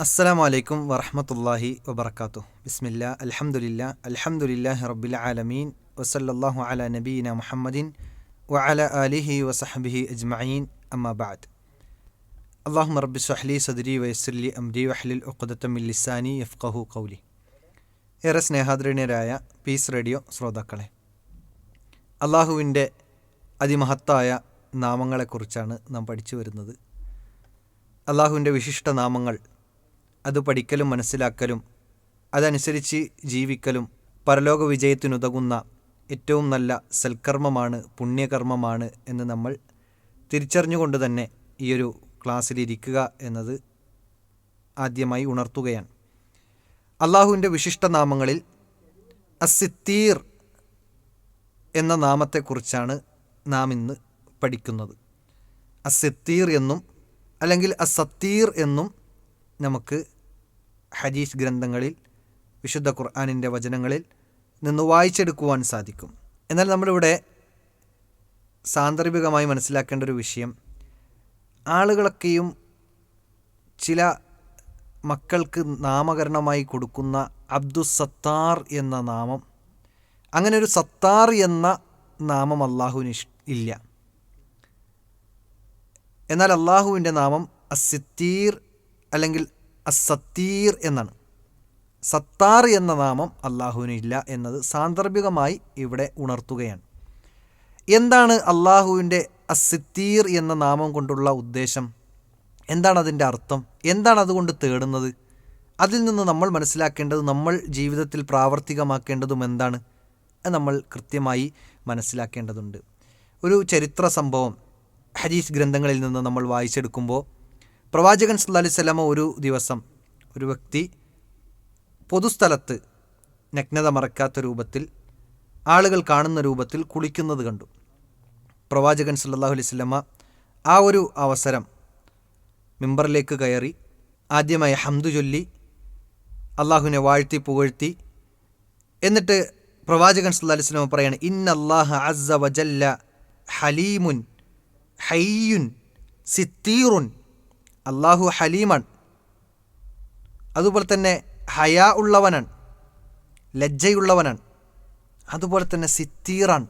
അസ്സലാമു അലൈക്കും വറഹ്മത്തുള്ളാഹി വബറകാതുഹു. ബിസ്മില്ലാ അൽഹംദുലില്ലാഹി റബ്ബിൽ ആലമീൻ വസല്ലല്ലാഹു അലാ നബീന മുഹമ്മദിൻ വഅലാ ആലിഹി വസഹ്ബിഹി അജ്മഈൻ. അമ്മാ ബഅദ്. അല്ലാഹുമ്മ റബ്ബി ഇശ്റഹ് ലി സദ്രി വയസ്സിർ ലി അംരി വഹ്ലുൽ ഉഖ്ദത മിൻ ലിസാനി യഫ്ഖഹു ഖൗലി. ഏറെ സ്നേഹാദരണീയരായ പീസ് റേഡിയോ ശ്രോതാക്കളെ, അള്ളാഹുവിൻ്റെ അതിമഹത്തായ നാമങ്ങളെക്കുറിച്ചാണ് നാം പഠിച്ചു വരുന്നത്. അള്ളാഹുവിൻ്റെ വിശിഷ്ട നാമങ്ങൾ, അത് പഠിക്കലും മനസ്സിലാക്കലും അതനുസരിച്ച് ജീവിക്കലും പരലോക വിജയത്തിനുതകുന്ന ഏറ്റവും നല്ല സൽക്കർമ്മമാണ്, പുണ്യകർമ്മമാണ് എന്ന് നമ്മൾ തിരിച്ചറിഞ്ഞുകൊണ്ട് തന്നെ ഈയൊരു ക്ലാസ്സിലിരിക്കുക എന്നത് ആദ്യമായി ഉണർത്തുകയാണ്. അള്ളാഹുവിൻ്റെ വിശിഷ്ട നാമങ്ങളിൽ അസ്സിത്തീർ എന്ന നാമത്തെക്കുറിച്ചാണ് നാം ഇന്ന് പഠിക്കുന്നത്. അസ്സിത്തീർ എന്നും അല്ലെങ്കിൽ അസ്സത്തീർ എന്നും നമുക്ക് ഹദീസ് ഗ്രന്ഥങ്ങളിൽ, വിശുദ്ധ ഖുർആനിൻ്റെ വചനങ്ങളിൽ നിന്ന് വായിച്ചെടുക്കുവാൻ സാധിക്കും. എന്നാൽ നമ്മളിവിടെ സാന്ദർഭികമായി മനസ്സിലാക്കേണ്ട ഒരു വിഷയം, ആളുകളൊക്കെയും ചില മക്കൾക്ക് നാമകരണമായി കൊടുക്കുന്ന അബ്ദുസത്താർ എന്ന നാമം, അങ്ങനെ ഒരു സത്താർ എന്ന നാമം അള്ളാഹുവിന് ഇല്ല. എന്നാൽ അള്ളാഹുവിൻ്റെ നാമം അസ്സിത്തീർ അല്ലെങ്കിൽ അസ്സത്തീർ എന്നാണ്. സത്താർ എന്ന നാമം അള്ളാഹുവിന് ഇല്ല എന്നത് സാന്ദർഭികമായി ഇവിടെ ഉണർത്തുകയാണ്. എന്താണ് അള്ളാഹുവിൻ്റെ അസ്സിത്തീർ എന്ന നാമം കൊണ്ടുള്ള ഉദ്ദേശം? എന്താണ് അതിൻ്റെ അർത്ഥം? എന്താണ് അതുകൊണ്ട് തേടുന്നത്? അതിൽ നിന്ന് നമ്മൾ മനസ്സിലാക്കേണ്ടത്, നമ്മൾ ജീവിതത്തിൽ പ്രാവർത്തികമാക്കേണ്ടതും എന്താണ് നമ്മൾ കൃത്യമായി മനസ്സിലാക്കേണ്ടതുണ്ട്. ഒരു ചരിത്ര സംഭവം ഹദീസ് ഗ്രന്ഥങ്ങളിൽ നിന്ന് നമ്മൾ വായിച്ചെടുക്കുമ്പോൾ, പ്രവാചകൻ സല്ലല്ലാഹു അലൈഹി വസല്ലമ ഒരു ദിവസം ഒരു വ്യക്തി പൊതുസ്ഥലത്ത് നഗ്നത മറക്കാത്ത രൂപത്തിൽ, ആളുകൾ കാണുന്ന രൂപത്തിൽ കുളിക്കുന്നത് കണ്ടു. പ്രവാചകൻ സല്ലല്ലാഹു അലൈഹി വസല്ലമ ആ ഒരു അവസരം മിമ്പറിലേക്ക് കയറി ആദ്യമായി ഹംദു ചൊല്ലി അള്ളാഹുവിനെ വാഴ്ത്തി പുകഴ്ത്തി, എന്നിട്ട് പ്രവാചകൻ സല്ലല്ലാഹു അലൈഹി വസല്ലമ പറയാണ്, ഇന്നല്ലാഹ അസ്സ വജല്ല ഹലീമുൻ ഹയ്യുൻ സിത്തീറുൻ. അള്ളാഹു ഹലീമാണ്, അതുപോലെ തന്നെ ഹയാ ഉള്ളവനാണ്, ലജ്ജയുള്ളവനാണ്, അതുപോലെ തന്നെ സിത്തീറാണ്.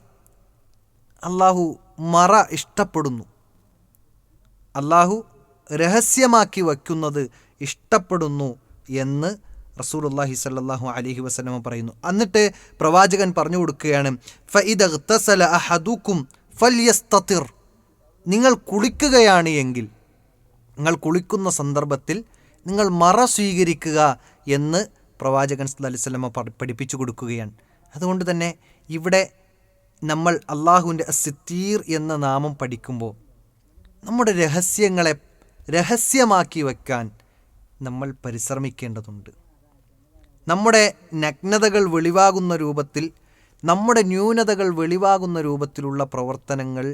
അള്ളാഹു മറ ഇഷ്ടപ്പെടുന്നു, അള്ളാഹു രഹസ്യമാക്കി വയ്ക്കുന്നത് ഇഷ്ടപ്പെടുന്നു എന്ന് റസൂലുള്ളാഹി സ്വല്ലല്ലാഹു അലൈഹി വസല്ലമ പറയുന്നു. എന്നിട്ട് പ്രവാചകൻ പറഞ്ഞു കൊടുക്കുകയാണ്, ഫഇദ ഇഗ്തസല അഹദുക്കും ഫൽയസ്തതിർ. നിങ്ങൾ കുളിക്കുകയാണ് എങ്കിൽ, നിങ്ങൾ കുളിക്കുന്ന സന്ദർഭത്തിൽ നിങ്ങൾ മറ സ്വീകരിക്കുക എന്ന് പ്രവാചകൻ സല്ലല്ലാഹു അലൈഹി വസല്ലമ പഠിപ്പിച്ചു കൊടുക്കുകയാണ്. അതുകൊണ്ട് തന്നെ ഇവിടെ നമ്മൾ അള്ളാഹുവിൻ്റെ അസ്സിത്തീർ എന്ന നാമം പഠിക്കുമ്പോൾ നമ്മുടെ രഹസ്യങ്ങളെ രഹസ്യമാക്കി വയ്ക്കാൻ നമ്മൾ പരിശ്രമിക്കേണ്ടതുണ്ട്. നമ്മുടെ നഗ്നതകൾ വെളിവാകുന്ന രൂപത്തിൽ, നമ്മുടെ ന്യൂനതകൾ വെളിവാകുന്ന രൂപത്തിലുള്ള പ്രവർത്തനങ്ങൾ,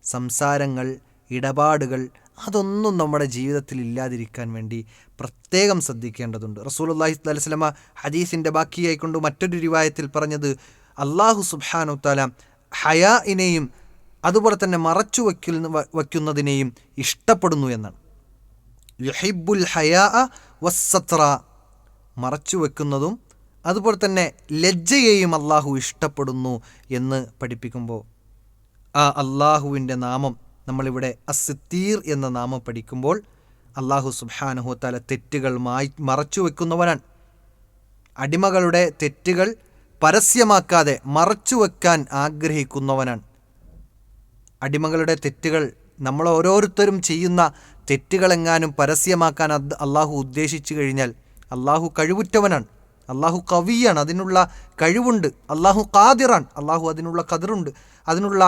സംസാരങ്ങൾ, ഇടപാടുകൾ, അതൊന്നും നമ്മുടെ ജീവിതത്തിൽ ഇല്ലാതിരിക്കാൻ വേണ്ടി പ്രത്യേകം ശ്രദ്ധിക്കേണ്ടതുണ്ട്. റസൂലുള്ളാഹി സ്വല്ലല്ലാഹു അലൈഹി വസല്ലമ ഹദീസിൻ്റെ ബാക്കിയായിക്കൊണ്ട് മറ്റൊരു റിവായത്തിൽ പറഞ്ഞത്, അല്ലാഹു സുബ്ഹാനഹു തആല ഹയാഇനെയും അതുപോലെ തന്നെ മറച്ചു വയ്ക്കുന്നതിനെയും ഇഷ്ടപ്പെടുന്നു എന്നാണ്. യുഹിബ്ബുൽ ഹയാഅ വസ്സത്ര. മറച്ചു വയ്ക്കുന്നതും അതുപോലെ തന്നെ ലജ്ജയെയും അള്ളാഹു ഇഷ്ടപ്പെടുന്നു എന്ന് പഠിപ്പിക്കുമ്പോൾ, ആ അള്ളാഹുവിൻ്റെ നാമം നമ്മളിവിടെ അസ്സിത്തീർ എന്ന നാമം പഠിക്കുമ്പോൾ, അള്ളാഹു സുബ്ഹാനഹു തആല തെറ്റുകൾ മറച്ചു വയ്ക്കുന്നവനാണ്. അടിമകളുടെ തെറ്റുകൾ പരസ്യമാക്കാതെ മറച്ചു വയ്ക്കാൻ ആഗ്രഹിക്കുന്നവനാണ്. അടിമകളുടെ തെറ്റുകൾ, നമ്മൾ ഓരോരുത്തരും ചെയ്യുന്ന തെറ്റുകളെങ്ങാനും പരസ്യമാക്കാൻ അള്ളാഹു ഉദ്ദേശിച്ചു കഴിഞ്ഞാൽ അള്ളാഹു കഴിവുറ്റവനാണ്, അള്ളാഹു കവിയാണ്, അതിനുള്ള കഴിവുണ്ട്. അള്ളാഹു ഖാദിറാണ്, അള്ളാഹു അതിനുള്ള ഖദറുണ്ട്, അതിനുള്ള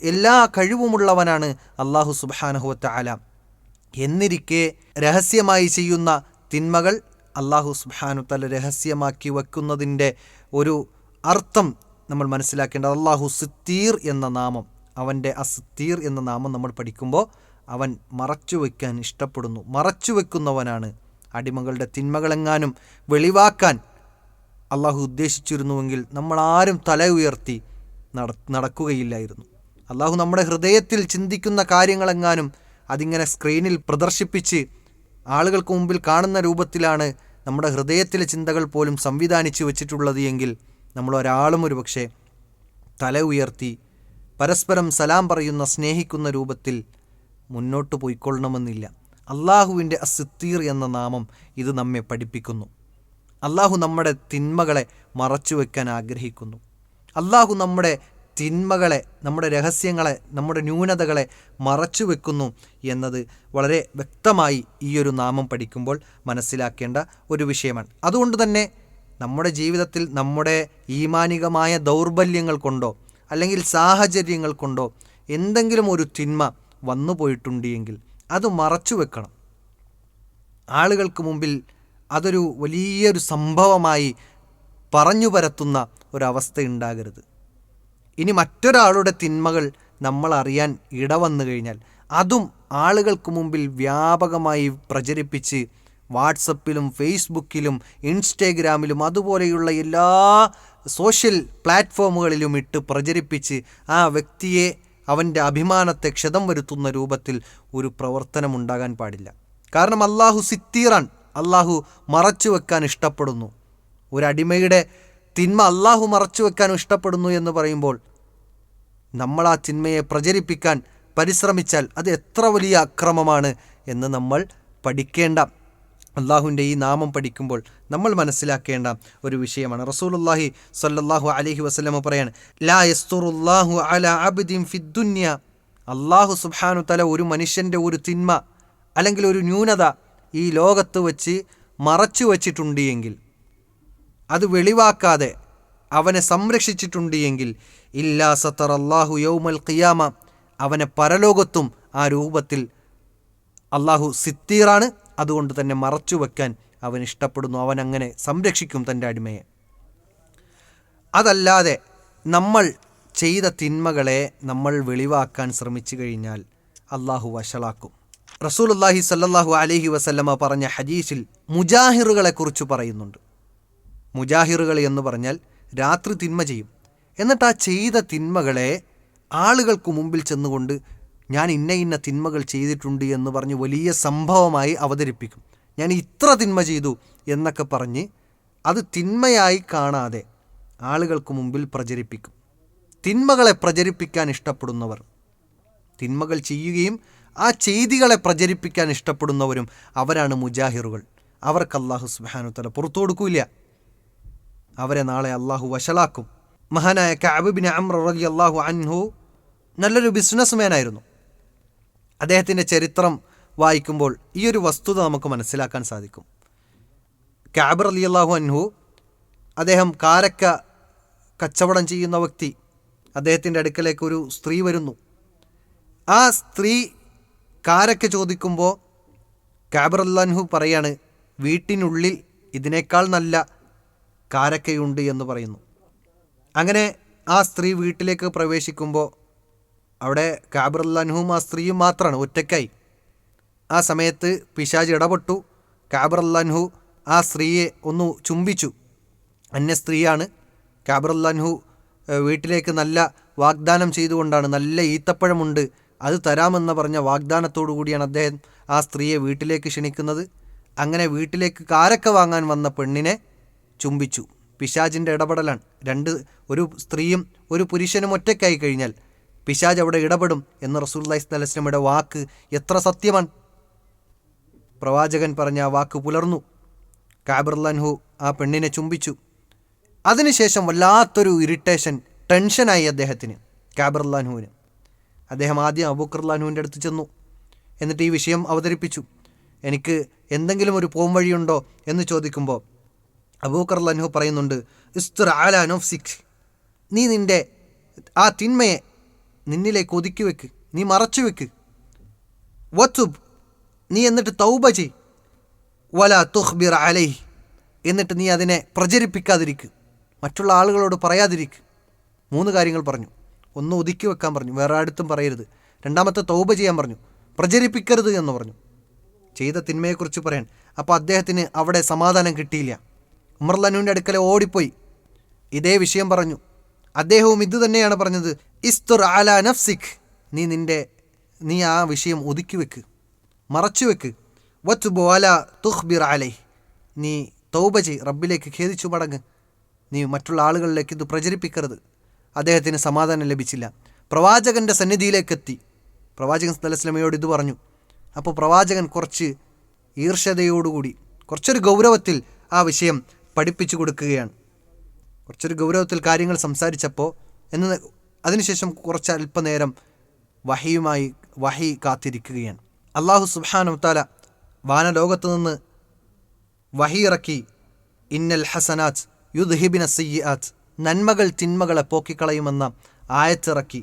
എല്ലാ കഴിവുമുള്ളവനാണ് അള്ളാഹു സുബ്ഹാനഹു വതആല. എന്നിരിക്കെ രഹസ്യമായി ചെയ്യുന്ന തിന്മകൾ അള്ളാഹു സുബ്ഹാനഹു വതആല രഹസ്യമാക്കി വയ്ക്കുന്നതിൻ്റെ ഒരു അർത്ഥം നമ്മൾ മനസ്സിലാക്കേണ്ടത്, അള്ളാഹു സിത്തീർ എന്ന നാമം, അവൻ്റെ അസിത്തീർ എന്ന നാമം നമ്മൾ പഠിക്കുമ്പോൾ അവൻ മറച്ചു വയ്ക്കാൻ ഇഷ്ടപ്പെടുന്നു, മറച്ചു വയ്ക്കുന്നവനാണ്. അടിമകളുടെ തിന്മകളെങ്ങാനും വെളിവാക്കാൻ അള്ളാഹു ഉദ്ദേശിച്ചിരുന്നുവെങ്കിൽ നമ്മളാരും തല ഉയർത്തി നടക്കുകയില്ലായിരുന്നു. അള്ളാഹു നമ്മുടെ ഹൃദയത്തിൽ ചിന്തിക്കുന്ന കാര്യങ്ങളെങ്ങാനും അതിങ്ങനെ സ്ക്രീനിൽ പ്രദർശിപ്പിച്ച് ആളുകൾക്ക് മുമ്പിൽ കാണുന്ന രൂപത്തിലാണ് നമ്മുടെ ഹൃദയത്തിലെ ചിന്തകൾ പോലും സംവിധാനിച്ചു വച്ചിട്ടുള്ളത് എങ്കിൽ നമ്മളൊരാളും ഒരുപക്ഷെ തല ഉയർത്തി പരസ്പരം സലാം പറയുന്ന സ്നേഹിക്കുന്ന രൂപത്തിൽ മുന്നോട്ട് പോയിക്കൊള്ളണമെന്നില്ല. അള്ളാഹുവിൻ്റെ അസ്സിത്തീർ എന്ന നാമം ഇത് നമ്മെ പഠിപ്പിക്കുന്നു. അള്ളാഹു നമ്മുടെ തിന്മകളെ മറച്ചു വയ്ക്കാൻ ആഗ്രഹിക്കുന്നു. അള്ളാഹു നമ്മുടെ തിന്മകളെ, നമ്മുടെ രഹസ്യങ്ങളെ, നമ്മുടെ ന്യൂനതകളെ മറച്ചു വെക്കുന്നു എന്നത് വളരെ വ്യക്തമായി ഈ ഒരു നാമം പഠിക്കുമ്പോൾ മനസ്സിലാക്കേണ്ട ഒരു വിഷയമാണ്. അതുകൊണ്ട് തന്നെ നമ്മുടെ ജീവിതത്തിൽ നമ്മുടെ ഈമാനികമായ ദൗർബല്യങ്ങൾ കൊണ്ടോ അല്ലെങ്കിൽ സാഹചര്യങ്ങൾ കൊണ്ടോ എന്തെങ്കിലും ഒരു തിന്മ വന്നു പോയിട്ടുണ്ട് എങ്കിൽ അത് മറച്ചു വെക്കണം. ആളുകൾക്ക് മുമ്പിൽ അതൊരു വലിയൊരു സംഭവമായി പറഞ്ഞു പരത്തുന്ന ഒരവസ്ഥ ഉണ്ടാകരുത്. ഇനി മറ്റൊരാളുടെ തിന്മകൾ നമ്മൾ അറിയാൻ ഇടവന്നു കഴിഞ്ഞാൽ അതും ആളുകൾക്ക് മുമ്പിൽ വ്യാപകമായി പ്രചരിപ്പിച്ച് വാട്സപ്പിലും ഫേസ്ബുക്കിലും ഇൻസ്റ്റാഗ്രാമിലും അതുപോലെയുള്ള എല്ലാ സോഷ്യൽ പ്ലാറ്റ്ഫോമുകളിലും ഇട്ട് പ്രചരിപ്പിച്ച് ആ വ്യക്തിയെ, അവൻ്റെ അഭിമാനത്തെ ക്ഷതം വരുത്തുന്ന രൂപത്തിൽ ഒരു പ്രവർത്തനം ഉണ്ടാകാൻ പാടില്ല. കാരണം അള്ളാഹു സിത്തീറാൻ, അള്ളാഹു മറച്ചു വെക്കാൻ ഇഷ്ടപ്പെടുന്നു. ഒരടിമയുടെ തിന്മ അള്ളാഹു മറച്ചു വെക്കാൻ ഇഷ്ടപ്പെടുന്നു എന്ന് പറയുമ്പോൾ നമ്മൾ ആ തിന്മയെ പ്രചരിപ്പിക്കാൻ പരിശ്രമിച്ചാൽ അത് എത്ര വലിയ അക്രമമാണ് എന്ന് നമ്മൾ പഠിക്കേണ്ട, അള്ളാഹുവിൻ്റെ ഈ നാമം പഠിക്കുമ്പോൾ നമ്മൾ മനസ്സിലാക്കേണ്ട ഒരു വിഷയമാണ്. റസൂലുള്ളാഹി സ്വല്ലല്ലാഹു അലൈഹി വസല്ലമ പറയാണ്, ലാ യസ്തുറുല്ലാഹു അലാ അബ്ദിൻ ഫിദ്ദുന്യ. അള്ളാഹു സുബ്ഹാനഹു തആല ഒരു മനുഷ്യൻ്റെ ഒരു തിന്മ അല്ലെങ്കിൽ ഒരു ന്യൂനത ഈ ലോകത്ത് വെച്ച് മറച്ചു വച്ചിട്ടുണ്ട് എങ്കിൽ, അത് വെളിവാക്കാതെ അവനെ സംരക്ഷിച്ചിട്ടുണ്ട് എങ്കിൽ, ഇല്ലാ സതറല്ലാഹു യൗമൽ ഖിയാമ, അവനെ പരലോകത്തും ആ രൂപത്തിൽ അള്ളാഹു സിത്തീറാണ്. അതുകൊണ്ട് തന്നെ മറച്ചു വെക്കാൻ അവൻ ഇഷ്ടപ്പെടുന്നു. അവൻ അങ്ങനെ സംരക്ഷിക്കും തൻ്റെ അടിമയെ. അതല്ലാതെ നമ്മൾ ചെയ്ത തിന്മകളെ നമ്മൾ വെളിവാക്കാൻ ശ്രമിച്ചു കഴിഞ്ഞാൽ അള്ളാഹു വഷളാക്കും. റസൂലുള്ളാഹി സ്വല്ലല്ലാഹു അലൈഹി വസല്ലമ പറഞ്ഞ ഹദീസിൽ മുജാഹിറുകളെ കുറിച്ച് പറയുന്നുണ്ട്. മുജാഹിറുകൾ എന്ന് പറഞ്ഞാൽ രാത്രി തിന്മ ചെയ്യും, എന്നിട്ട് ആ ചെയ്ത തിന്മകളെ ആളുകൾക്ക് മുമ്പിൽ ചെന്നുകൊണ്ട് ഞാൻ ഇന്ന ഇന്ന തിന്മകൾ ചെയ്തിട്ടുണ്ട് എന്ന് പറഞ്ഞ് വലിയ സംഭവമായി അവതരിപ്പിക്കും. ഞാൻ ഇത്ര തിന്മ ചെയ്തു എന്നൊക്കെ പറഞ്ഞ് അത് തിന്മയായി കാണാതെ ആളുകൾക്ക് മുമ്പിൽ പ്രചരിപ്പിക്കും. തിന്മകളെ പ്രചരിപ്പിക്കാൻ ഇഷ്ടപ്പെടുന്നവർ, തിന്മകൾ ചെയ്യുകയും ആ ചെയ്തികളെ പ്രചരിപ്പിക്കാൻ ഇഷ്ടപ്പെടുന്നവരും അവരാണ് മുജാഹിറുകൾ. അവർക്ക് അല്ലാഹു സുബ്ഹാനഹു തആല പുറത്തു കൊടുക്കില്ല. അവരെ നാളെ അള്ളാഹു വഷളാക്കും. മഹാനായ കഅബ് ബിൻ അംർ റളിയല്ലാഹു അൻഹു നല്ലൊരു ബിസിനസ് മാനായിരുന്നു. അദ്ദേഹത്തിൻ്റെ ചരിത്രം വായിക്കുമ്പോൾ ഈ ഒരു വസ്തുത നമുക്ക് മനസ്സിലാക്കാൻ സാധിക്കും. കഅബ് റളിയല്ലാഹു അൻഹു, അദ്ദേഹം കാരക്ക കച്ചവടം ചെയ്യുന്ന വ്യക്തി. അദ്ദേഹത്തിൻ്റെ അടുക്കലേക്ക് ഒരു സ്ത്രീ വരുന്നു. ആ സ്ത്രീ കാരക്ക ചോദിക്കുമ്പോൾ കഅബ് റളിയല്ലാഹു അൻഹു പറയാണ്, വീട്ടിനുള്ളിൽ ഇതിനേക്കാൾ നല്ല കാരക്കയുണ്ട് എന്ന് പറയുന്നു. അങ്ങനെ ആ സ്ത്രീ വീട്ടിലേക്ക് പ്രവേശിക്കുമ്പോൾ അവിടെ കഅബ് റളിയല്ലാഹു അൻഹുവും ആ സ്ത്രീയും മാത്രമാണ്, ഒറ്റയ്ക്കായി. ആ സമയത്ത് പിശാച് ഇടപെട്ടു. കഅബ് റളിയല്ലാഹു അൻഹു ആ സ്ത്രീയെ ഒന്ന് ചുംബിച്ചു. അന്യ സ്ത്രീയാണ്. കഅബ് റളിയല്ലാഹു അൻഹു വീട്ടിലേക്ക് നല്ല വാഗ്ദാനം ചെയ്തുകൊണ്ടാണ്, നല്ല ഈത്തപ്പഴമുണ്ട് അത് തരാമെന്ന് പറഞ്ഞ വാഗ്ദാനത്തോടു കൂടിയാണ് അദ്ദേഹം ആ സ്ത്രീയെ വീട്ടിലേക്ക് ക്ഷണിക്കുന്നത്. അങ്ങനെ വീട്ടിലേക്ക് കാരക്ക വാങ്ങാൻ വന്ന പെണ്ണിനെ ചുംബിച്ചു. പിശാചിൻ്റെ ഇടപെടലാണ്. ഒരു സ്ത്രീയും ഒരു പുരുഷനും ഒറ്റയ്ക്കായി കഴിഞ്ഞാൽ പിശാച് അവിടെ ഇടപെടും എന്ന് റസൂലുള്ളാഹി സ്വല്ലല്ലാഹു അലൈഹി വസല്ലമയുടെ വാക്ക് എത്ര സത്യമാണ്. പ്രവാചകൻ പറഞ്ഞ ആ വാക്ക് പുലർന്നു. കഅബ് റളിയല്ലാഹു അൻഹു ആ പെണ്ണിനെ ചുംബിച്ചു. അതിനുശേഷം വല്ലാത്തൊരു ഇറിറ്റേഷൻ, ടെൻഷനായി അദ്ദേഹത്തിന്, കഅബ് റളിയല്ലാഹു അൻഹുവിന്. അദ്ദേഹം ആദ്യം അബൂബക്കർ റളിയല്ലാഹു അൻഹുവിൻ്റെ അടുത്ത് ചെന്നു. എന്നിട്ട് ഈ വിഷയം അവതരിപ്പിച്ചു. എനിക്ക് എന്തെങ്കിലും ഒരു പോം വഴിയുണ്ടോ എന്ന് ചോദിക്കുമ്പോൾ അബൂബക്കർ റളിയല്ലാഹു അൻഹു പറയുന്നുണ്ട്, ഇസ്തിർ അലാ നഫ്സിക്, നീ നിൻ്റെ ആ തിന്മയെ നിന്നിലേക്ക് ഒതുക്കി വെക്ക്, നീ മറച്ചു വെക്ക്. വതുബ്, നീ എന്നിട്ട് തൗബ ചെയ്. വലാ തുഖ്ബിർ അലൈഹി, എന്നിട്ട് നീ അതിനെ പ്രചരിപ്പിക്കാതിരിക്കുക, മറ്റുള്ള ആളുകളോട് പറയാതിരിക്കുക. 3 കാര്യങ്ങൾ പറഞ്ഞു. 1 ഒതുക്കി വെക്കാൻ പറഞ്ഞു, വേറെ അടുത്തും പറയരുത്. 2ാമത്തെ തൗബ ചെയ്യാൻ പറഞ്ഞു, പ്രചരിപ്പിക്കരുത് എന്ന് പറഞ്ഞു. ചെയ്ത തിന്മയെക്കുറിച്ച് പറയാൻ. അപ്പോൾ അദ്ദേഹത്തിന് അവിടെ സമാധാനം കിട്ടിയില്ല. ഉമർ റളിയല്ലാഹു അൻഹുവിൻ്റെ അടുക്കൽ ഓടിപ്പോയി ഇതേ വിഷയം പറഞ്ഞു. അദ്ദേഹവും ഇത് തന്നെയാണ് പറഞ്ഞത്, ഇസ്തുർ അലാ നഫ്സിക്, നീ ആ വിഷയം ഒതുക്കി വെക്ക്, മറച്ചു വെക്ക്. വത്തുബ് വല തുഖ്ബിർ അലൈഹി, നീ തൗബ ചെയ്, റബ്ബിലേക്ക് ഖേദിച്ചു മടങ്ങ്, നീ മറ്റുള്ള ആളുകളിലേക്ക് ഇത് പ്രചരിപ്പിക്കരുത്. അദ്ദേഹത്തിന് സമാധാനം ലഭിച്ചില്ല. പ്രവാചകൻ്റെ സന്നിധിയിലേക്കെത്തി. പ്രവാചകൻ സല്ലല്ലാഹു അലൈഹി വസല്ലമയോട് ഇത് പറഞ്ഞു. അപ്പോൾ പ്രവാചകൻ കുറച്ച് ഈർഷ്യതയോടുകൂടി, കുറച്ചൊരു ഗൗരവത്തിൽ ആ വിഷയം പഠിപ്പിച്ചു കൊടുക്കുകയാണ്. കുറച്ചൊരു ഗൗരവത്തിൽ കാര്യങ്ങൾ സംസാരിച്ചപ്പോൾ അതിനുശേഷം കുറച്ച് അല്പനേരം വഹി കാത്തിരിക്കുകയാണ്. അല്ലാഹു സുബ്ഹാനഹു വ തആല വാനലോകത്ത് നിന്ന് വഹി ഇറക്കി. ഇന്നൽ ഹസനാത്ത് യുദ്ഹിബിന സയ്യിആത്ത്, നന്മകൾ തിന്മകളെ പോക്കിക്കളയുമെന്ന ആയത്തിറക്കി.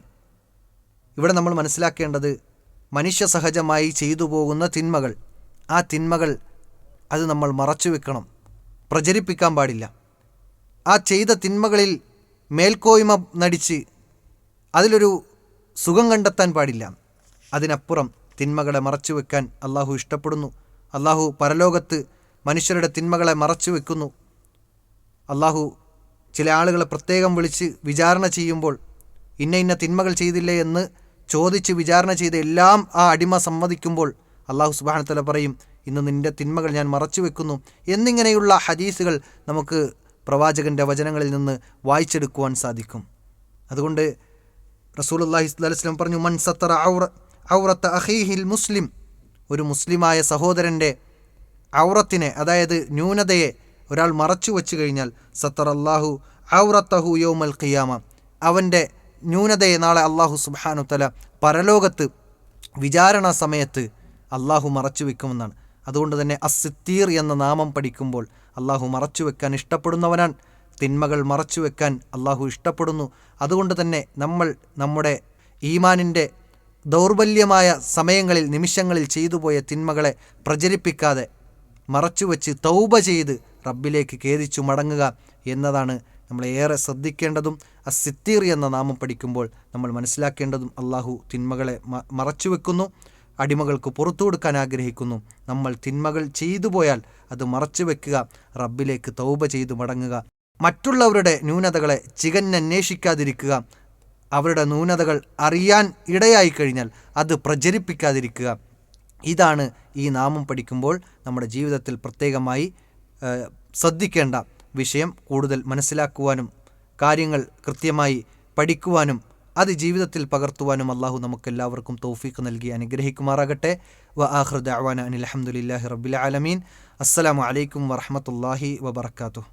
ഇവിടെ നമ്മൾ മനസ്സിലാക്കേണ്ടത്, മനുഷ്യ സഹജമായി ചെയ്തു പോകുന്ന തിന്മകൾ, ആ തിന്മകൾ അത് നമ്മൾ മറച്ചു വെക്കണം, പ്രചരിപ്പിക്കാൻ പാടില്ല. ആ ചെയ്ത തിന്മകളിൽ മേൽക്കോയ്മ നടിച്ച് അതിലൊരു സുഖം കണ്ടെത്താൻ പാടില്ല. അതിനപ്പുറം തിന്മകളെ മറച്ചു വെക്കാൻ അള്ളാഹു ഇഷ്ടപ്പെടുന്നു. അള്ളാഹു പരലോകത്ത് മനുഷ്യരുടെ തിന്മകളെ മറച്ചു വെക്കുന്നു. അള്ളാഹു ചില ആളുകളെ പ്രത്യേകം വിളിച്ച് വിചാരണ ചെയ്യുമ്പോൾ, ഇന്ന തിന്മകൾ ചെയ്തില്ലേ എന്ന് ചോദിച്ച് വിചാരണ ചെയ്ത് എല്ലാം ആ അടിമ സമ്മതിക്കുമ്പോൾ അള്ളാഹു സുബ്ഹാനഹു വ തആല പറയും, ഇന്ന് നിൻ്റെ തിന്മകൾ ഞാൻ മറച്ചു വെക്കുന്നു എന്നിങ്ങനെയുള്ള ഹദീസുകൾ നമുക്ക് പ്രവാചകൻ്റെ വചനങ്ങളിൽ നിന്ന് വായിച്ചെടുക്കുവാൻ സാധിക്കും. അതുകൊണ്ട് റസൂലുള്ളാഹി സ്വല്ലല്ലാഹു അലൈഹി വസല്ലം പറഞ്ഞു, മൻ സത്തറ ഔറത്ത അഖീഹിൽ മുസ്ലിം, ഒരു മുസ്ലിമായ സഹോദരൻ്റെ ഔറത്തിനെ, അതായത് ന്യൂനതയെ ഒരാൾ മറച്ചു വച്ചു കഴിഞ്ഞാൽ, സത്തറല്ലാഹു ഔറത്തഹു യൗമൽ ഖിയാമ, അവൻ്റെ ന്യൂനതയെ നാളെ അള്ളാഹു സുബ്ഹാനഹു വ തആല പരലോകത്ത് വിചാരണ സമയത്ത് അള്ളാഹു മറച്ചു വെക്കുമെന്നാണ്. അതുകൊണ്ട് തന്നെ അസ്സിത്തീർ എന്ന നാമം പഠിക്കുമ്പോൾ അള്ളാഹു മറച്ചു വെക്കാൻ ഇഷ്ടപ്പെടുന്നവനാണ്. തിന്മകൾ മറച്ചു വെക്കാൻ അള്ളാഹു ഇഷ്ടപ്പെടുന്നു. അതുകൊണ്ട് തന്നെ നമ്മൾ നമ്മുടെ ഈമാനിൻ്റെ ദൗർബല്യമായ സമയങ്ങളിൽ, നിമിഷങ്ങളിൽ ചെയ്തുപോയ തിന്മകളെ പ്രചരിപ്പിക്കാതെ മറച്ചുവെച്ച് തൗബ ചെയ്ത് റബ്ബിലേക്ക് ഖേദിച്ചു മടങ്ങുക എന്നതാണ് നമ്മൾ ഏറെ ശ്രദ്ധിക്കേണ്ടതും. അസ്സിത്തീർ എന്ന നാമം പഠിക്കുമ്പോൾ നമ്മൾ മനസ്സിലാക്കേണ്ടതും, അള്ളാഹു തിന്മകളെ മറച്ചു വെക്കുന്നു, അടിമകൾക്ക് പുറത്തു കൊടുക്കാൻ ആഗ്രഹിക്കുന്നു. നമ്മൾ തിന്മകൾ ചെയ്തു പോയാൽ അത് മറച്ചു വെക്കുക, റബ്ബിലേക്ക് തൗബ ചെയ്തു മടങ്ങുക. മറ്റുള്ളവരുടെ ന്യൂനതകളെ ചികഞ്ഞന്വേഷിക്കാതിരിക്കുക. അവരുടെ ന്യൂനതകൾ അറിയാൻ ഇടയായി കഴിഞ്ഞാൽ അത് പ്രചരിപ്പിക്കാതിരിക്കുക. ഇതാണ് ഈ നാമം പഠിക്കുമ്പോൾ നമ്മുടെ ജീവിതത്തിൽ പ്രത്യേകമായി ശ്രദ്ധിക്കേണ്ട വിഷയം. കൂടുതൽ മനസ്സിലാക്കുവാനും കാര്യങ്ങൾ കൃത്യമായി പഠിക്കുവാനും അത് ജീവിതത്തിൽ പകർത്തുവാനും അള്ളാഹു നമുക്കെല്ലാവർക്കും തൗഫീഖ് നൽകി അനുഗ്രഹിക്കുമാറാകട്ടെ. വ ആഖിറു ദഅ്വാനാ അനിൽ ഹംദുലില്ലാഹി റബ്ബിൽ ആലമീൻ. അസ്സലാമു അലൈക്കും വറഹ്മത്തുള്ളാഹി വബറകാതുഹു.